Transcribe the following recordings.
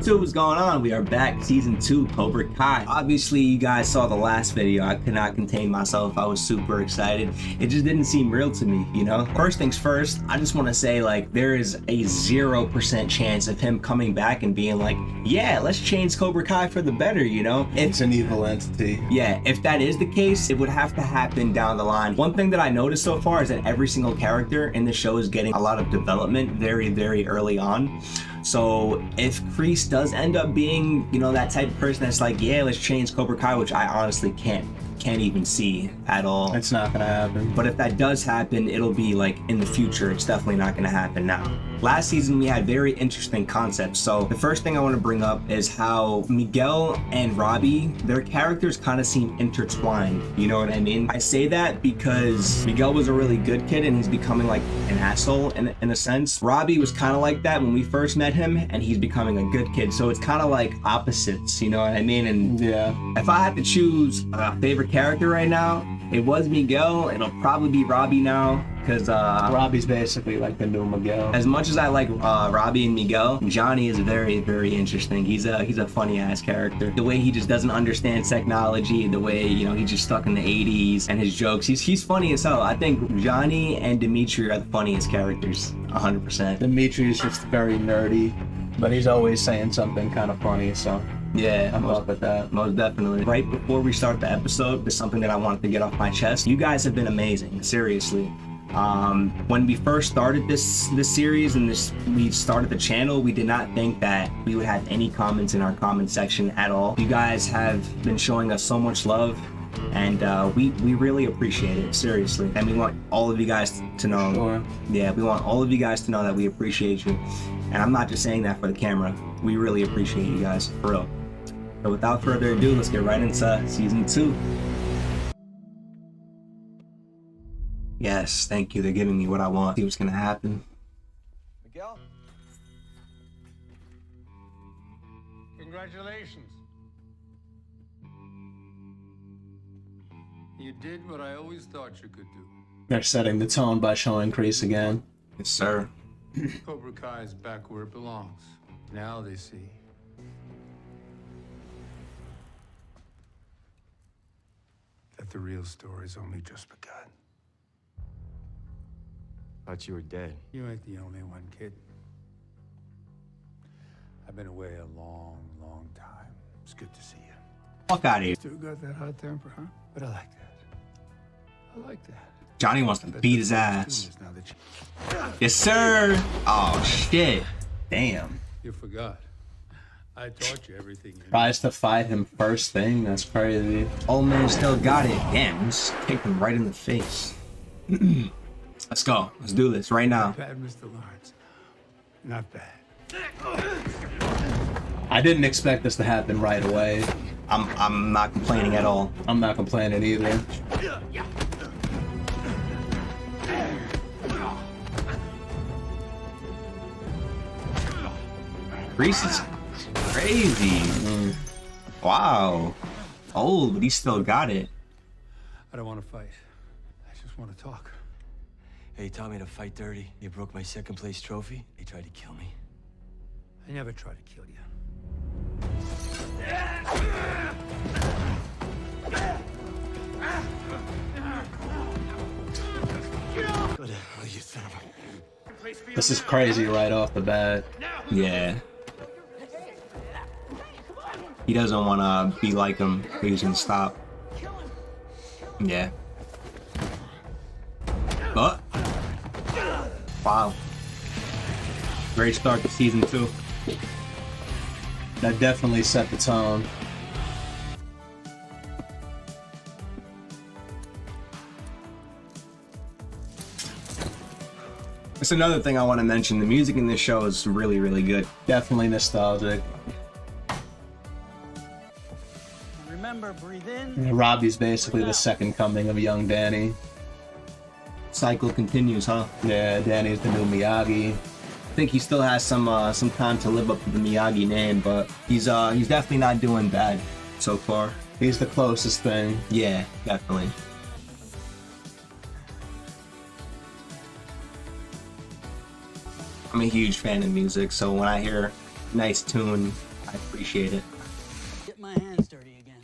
2, what's going on? We are back, season 2, Cobra Kai. Obviously, you guys saw the last video. I could not contain myself. I was super excited. It just didn't seem real to me, you know? First things first, I just want to say, like, there is a 0% chance of him coming back and being like, yeah, let's change Cobra Kai for the better, you know? It's an evil entity. Yeah, if that is the case, it would have to happen down the line. One thing that I noticed so far is that every single character in the show is getting a lot of development very, very early on. So if Kreese does end up being, you know, that type of person that's like, yeah, let's change Cobra Kai, which I honestly can't even see at all. It's not gonna happen. But if that does happen, it'll be like in the future. It's definitely not gonna happen now. Last season, we had very interesting concepts. So the first thing I want to bring up is how Miguel and Robbie, their characters kind of seem intertwined. You know what I mean? I say that because Miguel was a really good kid and he's becoming like an asshole in a sense. Robbie was kind of like that when we first met him and he's becoming a good kid. So it's kind of like opposites, you know what I mean? And yeah, if I had to choose a favorite character right now, it was Miguel. It'll probably be Robbie now, because Robbie's basically like the new Miguel. As much as I like Robbie and Miguel, Johnny is very, very interesting. He's a funny ass character. The way he just doesn't understand technology, the way, you know, he's just stuck in the 80s, and his jokes, he's funny as hell. I think Johnny and Dimitri are the funniest characters, 100%. Dimitri is just very nerdy, but he's always saying something kind of funny, so yeah, I'm up with that. Most definitely. Right before we start the episode, there's something that I wanted to get off my chest. You guys have been amazing, seriously. When we first started this series and we started the channel, we did not think that we would have any comments in our comment section at all. You guys have been showing us so much love, and we really appreciate it, seriously. And we want all of you guys to know. Sure. Yeah, we want all of you guys to know that we appreciate you. And I'm not just saying that for the camera. We really appreciate you guys, for real. So without further ado, let's get right into season 2. Yes, thank you. They're giving me what I want. See what's gonna happen. Miguel? Congratulations. You did what I always thought you could do. They're setting the tone by showing Kreese again. Yes, sir. Cobra Kai is back where it belongs. Now they see. That the real story's only just begun. Thought you were dead. You ain't the only one, kid. I've been away a long, long time. It's good to see you. Fuck out of here. Still got that hot temper, huh? But I like that. I like that. Johnny wants to beat his ass. Yes, sir. Oh, shit. Damn. You forgot. I taught you everything you know. Tries to fight him first thing. That's crazy. Old man still got it. Damn, just kicked him right in the face. Let's go. Let's do this right now. Not bad, Mr. Lawrence. Not bad. I didn't expect this to happen right away. I'm not complaining at all. I'm not complaining either. Kreese is crazy. Wow. Old, but he still got it. I don't want to fight. I just want to talk. Hey, you taught me to fight dirty. You broke my second place trophy. They tried to kill me. I never tried to kill you. Go to hell, you son of a... This is crazy right off the bat. Yeah. He doesn't want to be like him. He's gonna stop. Yeah. But wow. Great start to season 2. That definitely set the tone. That's another thing I want to mention. The music in this show is really, really good. Definitely nostalgic. Remember, breathe in. Robbie's basically the second coming of young Danny. Cycle continues, huh? Yeah, Danny's the new Miyagi. I think he still has some time to live up to the Miyagi name, but he's definitely not doing bad so far. He's the closest thing. Yeah, definitely. I'm a huge fan of music, so when I hear nice tune, I appreciate it. Get my hands dirty again.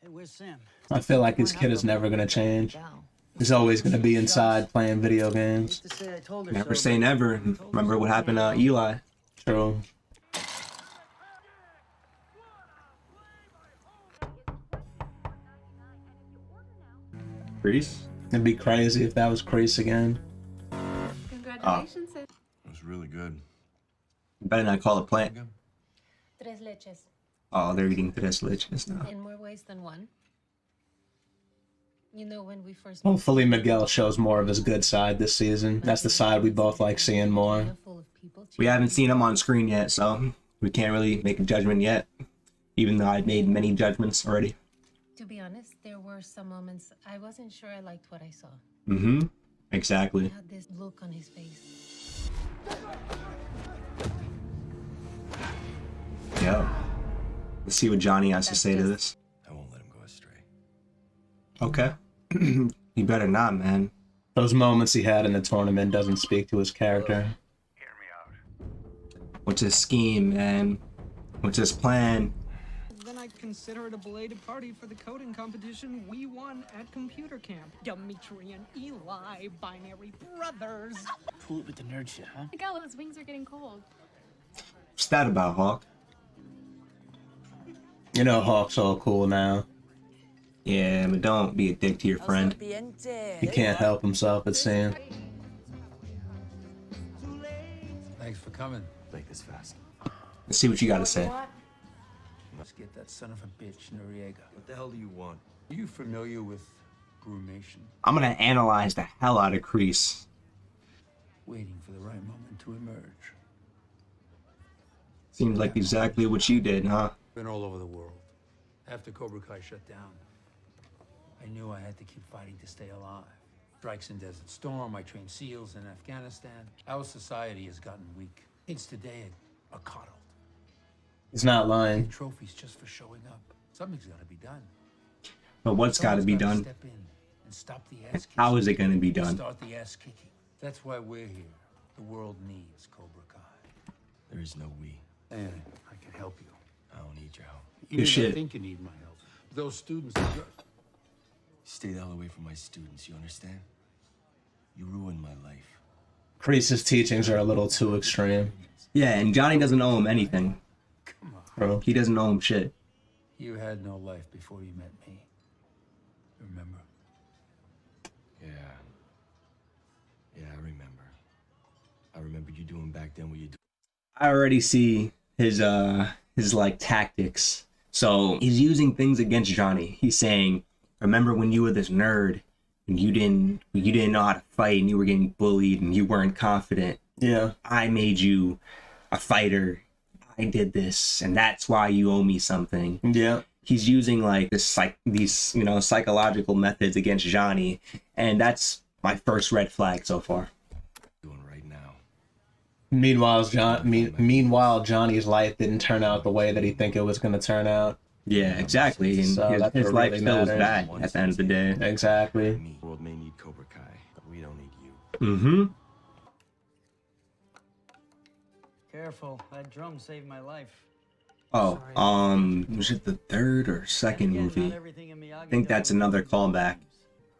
Hey, where's Sam? I feel like his kid is never gonna change. He's always gonna be inside playing video games. To say I told her Never so, say but never. Remember what happened to Eli? True. Kreese? It'd be crazy if that was Kreese again. Congratulations. It was really good. You better not call it plant. Tres leches. Oh, they're eating tres leches now. In more ways than one. You know, when we first Hopefully Miguel shows more of his good side this season. That's the side we both like seeing more. full of people. We haven't seen him on screen yet, so we can't really make a judgment yet. Even though I've made many judgments already. To be honest, there were some moments I wasn't sure I liked what I saw. Mm-hmm. He Exactly. had this look on his face. Yeah. Let's see what Johnny has to say to this. I won't let him go astray. Okay. You better not, man. Those moments he had in the tournament doesn't speak to his character. What's his scheme, man? What's his plan? Then I'd consider it a belated party for the coding competition we won at computer camp. Dimitri and Eli, binary brothers. Pull it with the nerd shit, huh? Miguel, his wings are getting cold. What's that about, Hawk? You know Hawk's all cool now. Yeah, but don't be a dick to your friend. He can't help himself, it seems. Thanks for coming. Like this fast. Let's see what you gotta say. Let's get that son of a bitch, Noriega. What the hell do you want? Are you familiar with groomation? I'm gonna analyze the hell out of Kreese. Waiting for the right moment to emerge. Seems like exactly what you did, huh? Been all over the world. After Cobra Kai shut down, I knew I had to keep fighting to stay alive. Strikes in Desert Storm, I trained SEALs in Afghanistan. Our society has gotten weak. Kids today are coddled. He's not lying. Trophies just for showing up. Something's got to be done. But what's gotta be Someone's done? Step in and stop the ass kicking. How is it gonna be done? Start the ass kicking. That's why we're here. The world needs Cobra Kai. There is no we. And I can help you. I don't need your help. You Good may shit. not think you need my help. Those students are just... Stay the hell away from my students, you understand? You ruined my life. Kreese's teachings are a little too extreme. Yeah, and Johnny doesn't owe him anything. Come on. Bro. He doesn't owe him shit. You had no life before you met me. Remember? Yeah. Yeah, I remember. I remember you doing back then what you do. I already see his like tactics. So he's using things against Johnny. He's saying, remember when you were this nerd and you didn't know how to fight and you were getting bullied and you weren't confident. Yeah. I made you a fighter. I did this and that's why you owe me something. Yeah. He's using like these psychological methods against Johnny, and that's my first red flag so far. Doing right now. Meanwhile, Johnny's life didn't turn out the way that he think it was going to turn out. Yeah, exactly. And So that's his what life really still is matters. bad at the end of the day. Exactly. Me. The world may need Cobra Kai, but we don't need you. Mm-hmm. Careful, that drum saved my life. Oh, was it the third or second Again, movie? not everything in Miyagi I think that's Do another is callback.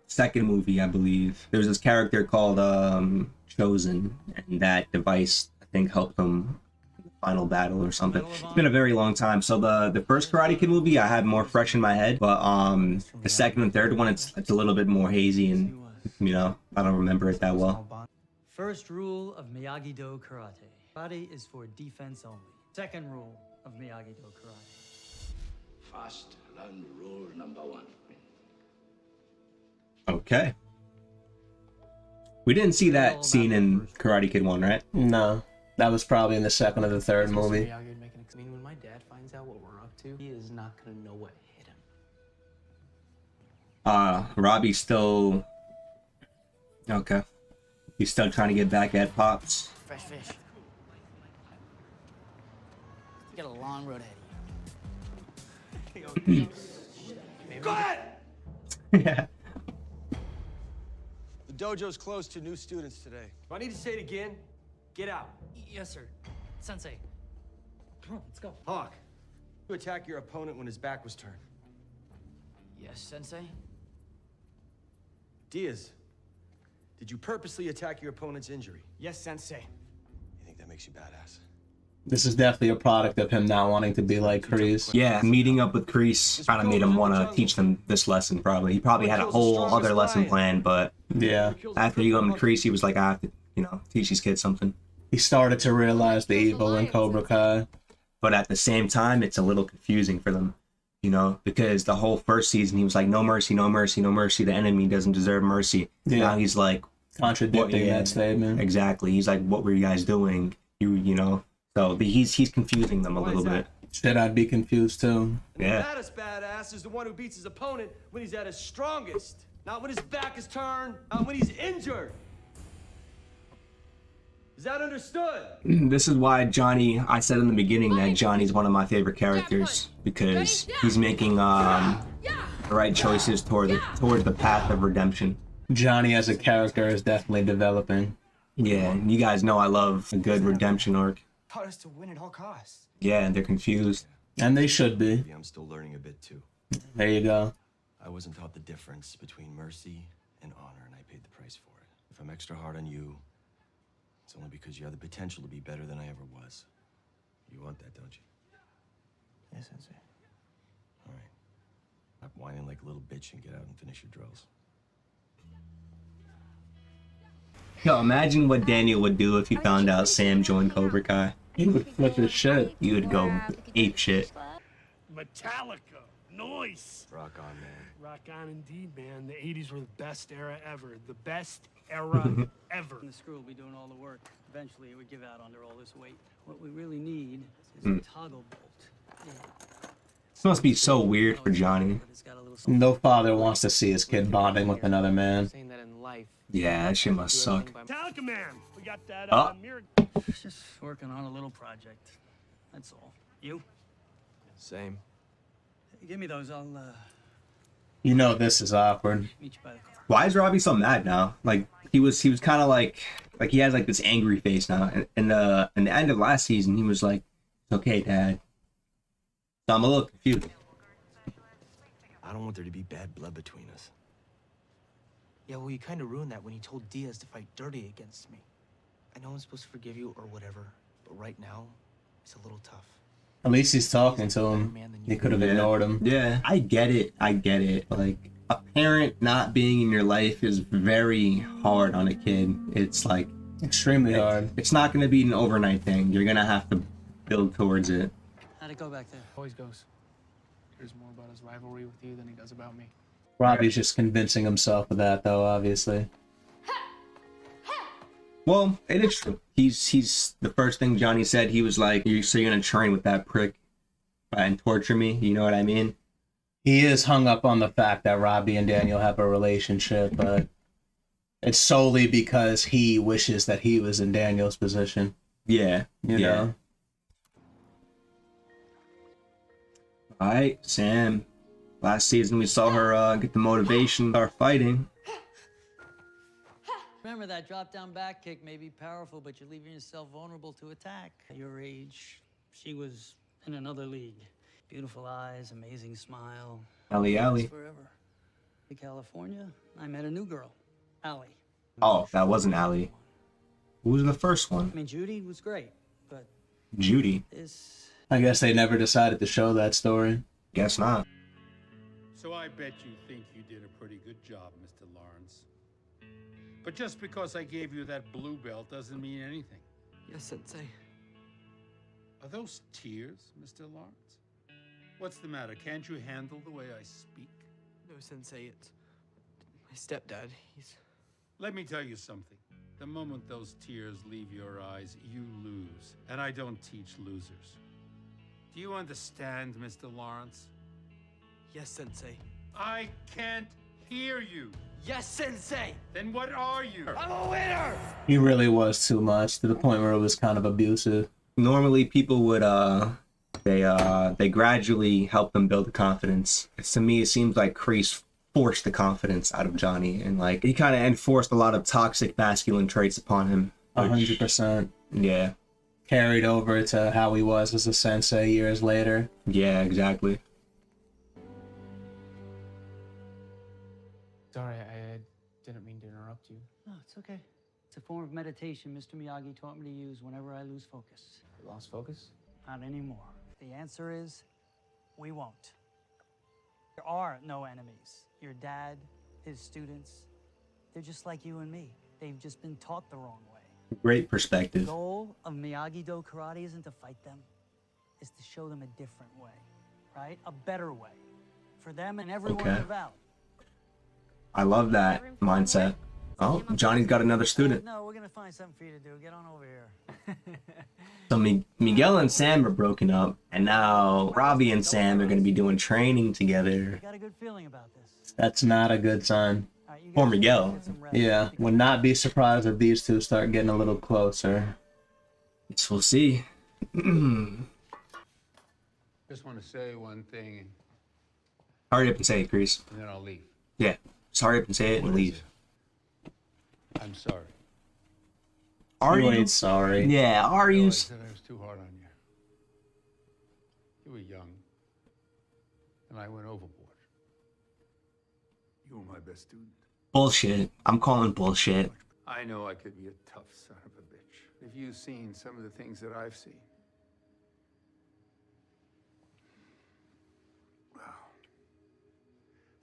Second movie, I believe. There's this character called Chosen, and that device, I think, helped him in the final battle or something. It's been a very long time. So the first Karate Kid movie, I have more fresh in my head, but the second and third one, it's a little bit more hazy, and I don't remember it that well. First rule of Miyagi-Do Karate. Karate is for defense only. Second rule of Miyagi-Do Karate. First, learn rule number 1. Okay. We didn't see that scene in Karate Kid 1, right? No. That was probably in the second or the third movie. I mean, when my dad finds out what we're up to, he is not gonna know what hit him. Robbie's still... Okay. He's still trying to get back at Pops. Fresh fish. You got a long road ahead of you. Go ahead! Yeah. The dojo's closed to new students today. If I need to say it again, get out. Yes, sir. Sensei. Come on, let's go. Hawk, you attack your opponent when his back was turned. Yes, Sensei? Diaz, did you purposely attack your opponent's injury? Yes, Sensei. You think that makes you badass? This is definitely a product of him not wanting to be like Kreese. Yeah, meeting up with Kreese kind of made him want to teach them this lesson, probably. He probably had a whole other lesson planned, but Yeah. after you got him to Kreese, he was like, I have to, teach these kids something. He started to realize the evil in Cobra Kai. But at the same time, it's a little confusing for them, because the whole first season, he was like, no mercy, no mercy, no mercy. The enemy doesn't deserve mercy. Yeah. Now he's like, Contradicting that statement. Exactly. He's like, what were you guys doing? So he's confusing them a little bit. Shit, I'd be confused too. Yeah. The baddest badass is the one who beats his opponent when he's at his strongest. Not when his back is turned, not when he's injured. Is that understood? This is why I said in the beginning that Johnny's one of my favorite characters, because he's making the right choices toward the path of redemption. Johnny as a character is definitely developing. Yeah, you guys know I love a good redemption arc. Taught us to win at all costs. Yeah, and they're confused. And they should be. Maybe I'm still learning a bit too. There you go. I wasn't taught the difference between mercy and honor, and I paid the price for it. If I'm extra hard on you, it's only because you have the potential to be better than I ever was. You want that, don't you? Yes, Sensei. All right. Stop whining like a little bitch and get out and finish your drills. Yo, imagine what Daniel would do if he found out Sam joined Cobra Kai. He would flip his shit. He would go ape shit. Metallica, noise. Rock on, man. Rock on indeed, man. The 80s were the best era ever. The best era ever. The screw will be doing all the work. Eventually, it would give out under all this weight. What we really need is a toggle bolt. Yeah. This must be so weird for Johnny. But it's got a little something. No father wants to see his kid bonding with another man. Saying that in life. Yeah, that shit must suck. Metallica, man. We got that Oh. mirror. Just working on a little project. That's all. You? Same. Hey, give me those. I'll You know this is awkward. meet you by the car. Why is Robbie so mad now? Like he was kind of like he has like this angry face now. And in the end of last season, he was like, "It's okay, Dad." So I'm a little confused. I don't want there to be bad blood between us. Yeah, well, you kind of ruined that when you told Diaz to fight dirty against me. I know I'm supposed to forgive you or whatever, but right now, it's a little tough. At least he's talking to him. He could have ignored him. Yeah, I get it. Like, a parent not being in your life is very hard on a kid. It's like Extremely hard. It's not going to be an overnight thing. You're going to have to build towards it. How'd it go back there? Always goes. Cares more about his rivalry with you than he does about me. Robbie's just convincing himself of that, though, obviously. Well, it is true. He's the first thing Johnny said. He was like, "So you're gonna train with that prick and torture me?" You know what I mean? He is hung up on the fact that Robbie and Daniel have a relationship, but it's solely because he wishes that he was in Daniel's position. Yeah, You know? All right, Sam. Last season we saw her get the motivation, start fighting. Remember, that drop-down back kick may be powerful, but you're leaving yourself vulnerable to attack. At your age, she was in another league. Beautiful eyes, amazing smile. Allie. Forever. In California, I met a new girl, Allie. Oh, that wasn't Allie. Who was the first one? I mean, Judy was great, but Judy. this... I guess they never decided to show that story. Guess not. So I bet you think you did a pretty good job, Mr. Lawrence. But just because I gave you that blue belt doesn't mean anything. Yes, Sensei. Are those tears, Mr. Lawrence? What's the matter? Can't you handle the way I speak? No, Sensei, it's my stepdad. He's... Let me tell you something. The moment those tears leave your eyes, you lose. And I don't teach losers. Do you understand, Mr. Lawrence? Yes, Sensei. I can't hear you. Yes, Sensei! Then what are you? I'm a winner! He really was too much, to the point where it was kind of abusive. Normally people would they gradually help them build the confidence. To me it seems like Kreese forced the confidence out of Johnny, and like he kind of enforced a lot of toxic masculine traits upon him. 100%. Yeah. carried over to how he was as a sensei years later. Yeah, exactly. Sorry, I didn't mean to interrupt you. No, it's okay. It's a form of meditation Mr. Miyagi taught me to use whenever I lose focus. You lost focus? Not anymore. The answer is, we won't. There are no enemies. Your dad, his students, they're just like you and me. They've just been taught the wrong way. Great The perspective. goal of Miyagi-Do karate isn't to fight them. It's to show them a different way, right? A better way. For them and everyone Okay. in the valley. I love that mindset. Oh, Johnny's got another student. No, we're gonna find something for you to do. Get on over here. So Miguel and Sam are broken up, and now Robbie and Sam are going to be doing training together. Got a good feeling about this. That's not a good sign. All right, you For guys Miguel. get some rest. Yeah, would not be surprised if these two start getting a little closer. Guess we'll see. Just want to say one thing, Hurry up and say it, Kreese. and then I'll leave. Yeah, just hurry up and say it and leave. I'm sorry. Are You you? ain't sorry. Yeah, are I you? realized that I was too hard on you. You were young, and I went overboard. You were my best student. Bullshit. I'm calling bullshit. I know I could be a tough son of a bitch. If you've seen some of the things that I've seen, well,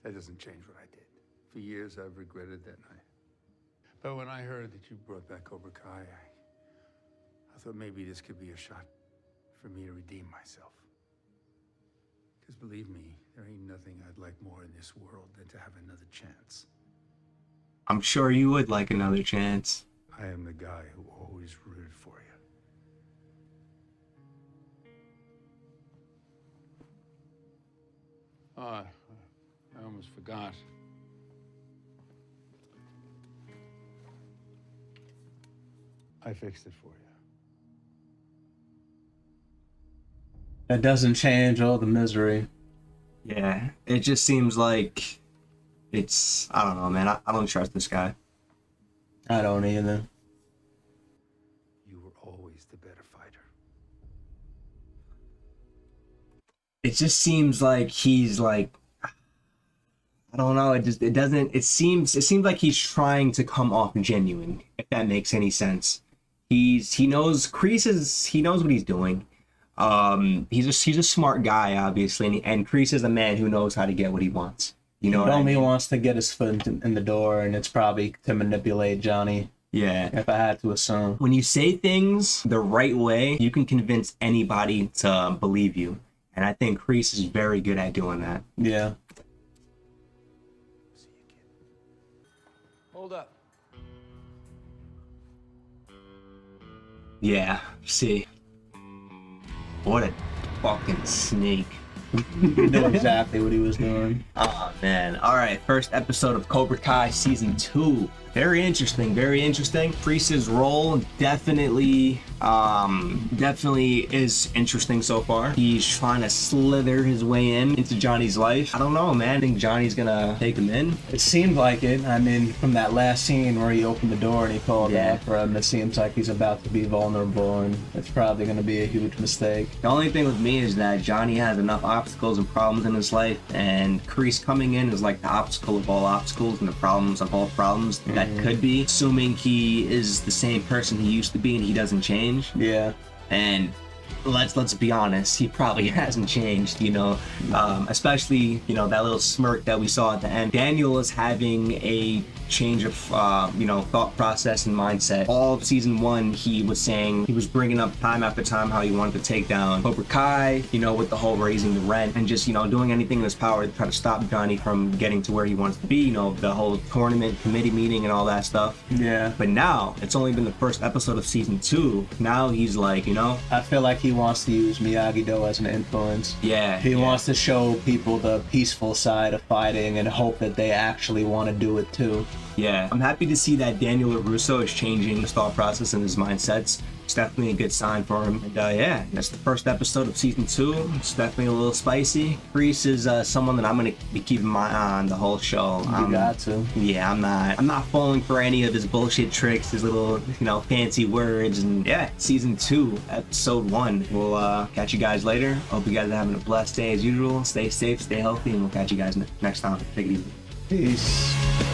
that doesn't change what I did. For years, I've regretted that night. But when I heard that you brought back Cobra Kai, I thought maybe this could be a shot for me to redeem myself. Because believe me, there ain't nothing I'd like more in this world than to have another chance. I'm sure you would like another chance. I am the guy who always rooted for you. I almost forgot. I fixed it for you. That doesn't change all the misery. Yeah, it just seems like it's, I don't know, man. I don't trust this guy. I don't either. You were always the better fighter. It just seems like he's like, I don't know. It seems like he's trying to come off genuine, if that makes any sense. He knows he knows what he's doing. He's a smart guy, obviously, and Kreese is a man who knows how to get what he wants. You know, He only wants to get his foot in the door, and it's probably to manipulate Johnny. Yeah. If I had to assume. When you say things the right way, you can convince anybody to believe you, and I think Kreese is very good at doing that. Yeah. See you, kid. Hold up. Yeah. See. What a fucking snake. He knew exactly what he was doing. Oh man. Alright, first episode of Cobra Kai Season 2. Very interesting, very interesting. Kreese's role definitely is interesting so far. He's trying to slither his way into Johnny's life. I don't know, man. I think Johnny's gonna take him in. It seemed like it. I mean, from that last scene where he opened the door and he called Yeah. out for him, it seems like he's about to be vulnerable, and it's probably going to be a huge mistake. The only thing with me is that Johnny has enough obstacles and problems in his life, and Kreese coming in is like the obstacle of all obstacles and the problems of all problems that could be, assuming he is the same person he used to be and he doesn't change. Yeah. And let's be honest, he probably hasn't changed, you know, especially, you know, that little smirk that we saw at the end. Daniel is having a change of, thought process and mindset. All of season 1, he was saying, he was bringing up time after time how he wanted to take down Cobra Kai, you know, with the whole raising the rent and just, you know, doing anything in his power to try to stop Johnny from getting to where he wants to be, you know, the whole tournament committee meeting and all that stuff. Yeah. But now, it's only been the first episode of season 2. Now he's like, you know, I feel like he wants to use Miyagi-Do as an influence. yeah. He wants to show people the peaceful side of fighting and hope that they actually want to do it too. Yeah, I'm happy to see that Daniel LaRusso is changing his thought process and his mindsets it's definitely a good sign for him. And yeah, that's the first episode of season 2. It's definitely a little spicy. Kreese is someone that I'm gonna be keeping my eye on the whole show. You got to. Yeah, I'm not falling for any of his bullshit tricks, his little, you know, fancy words. And yeah, season 2, episode 1. We'll catch you guys later. Hope you guys are having a blessed day as usual. Stay safe, stay healthy, and we'll catch you guys next time. Take it easy. Peace.